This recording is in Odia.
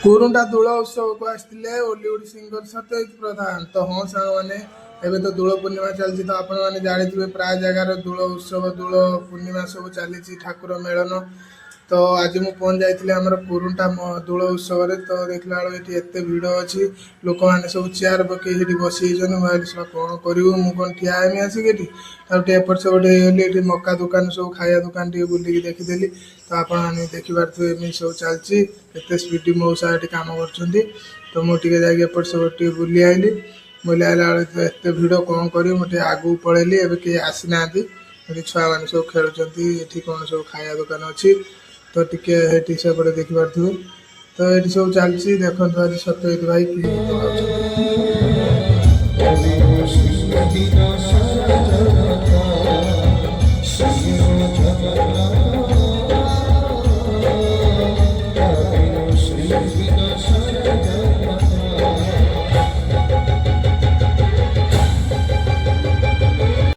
କୁରୁଣ୍ଡା ଦୋଳ ଉତ୍ସବକୁ ଆସିଥିଲେ ଓଲିଉଡ ସିଙ୍ଗର ସତ୍ୟଜିତ ପ୍ରଧାନ। ତ ହଁ ସାଙ୍ଗମାନେ, ଏବେ ତ ଦୋଳ ପୂର୍ଣ୍ଣିମା ଚାଲିଛି। ତ ଆପଣମାନେ ଜାଣିଥିବେ ପ୍ରାୟ ଜାଗାରେ ଦୋଳ ଉତ୍ସବ, ଦୋଳ ପୂର୍ଣ୍ଣିମା ସବୁ ଚାଲିଛି, ଠାକୁର ମେଳନ। ତ ଆଜି ମୁଁ ପହଞ୍ଚି ଯାଇଥିଲି ଆମର କୁରୁଣ୍ଡା ଦୋଳ ଉତ୍ସବରେ। ତ ଦେଖିଲା ବେଳକୁ ଏଠି ଏତେ ଭିଡ଼ ଅଛି, ଲୋକମାନେ ସବୁ ଚେୟାର ପକେଇ ସେଠି ବସିଯାଇଛନ୍ତି। ମୁଁ ଭାବିଲି ଶଳା କ'ଣ କରିବୁ, ମୁଁ କ'ଣ ଠିଆ ହେମି ଆସିକି ଏଠି। ଆଉ ଟିକେ ଏପଟ ସେପଟ ହେଇଗଲି। ଏଠି ମକା ଦୋକାନ ସବୁ, ଖାଇବା ଦୋକାନ ଟିକେ ବୁଲିକି ଦେଖିଦେଲି। ତ ଆପଣମାନେ ଦେଖିପାରୁଥିବେ ଏମିତି ସବୁ ଚାଲିଛି, କେତେ ସ୍ପିଡି ମଉସା ଏଠି କାମ କରୁଛନ୍ତି। ତ ମୁଁ ଟିକେ ଯାଇକି ଏପଟ ସେପଟ ଟିକେ ବୁଲି ଆଇଲି। ବୁଲି ଆଇଲା ବେଳକୁ ଏତେ ଭିଡ଼, କ'ଣ କରିବି, ମୁଁ ଟିକେ ଆଗକୁ ପଳେଇଲି। ଏବେ କେହି ଆସିନାହାନ୍ତି, ଏଠି ଛୁଆମାନେ ସବୁ ଖେଳୁଛନ୍ତି। ଏଠି କ'ଣ ସବୁ ଖାଇବା ଦୋକାନ ଅଛି। ତ ଟିକେ ଏଠି ସେପଟେ ଦେଖିପାରୁଥିବେ। ତ ଏଠି ସବୁ ଚାଲିଛି, ଦେଖନ୍ତୁ ଆଜି ସତ୍ୟଜିତ ଭାଇ କି ଗୀତ ଗାଉଛନ୍ତି।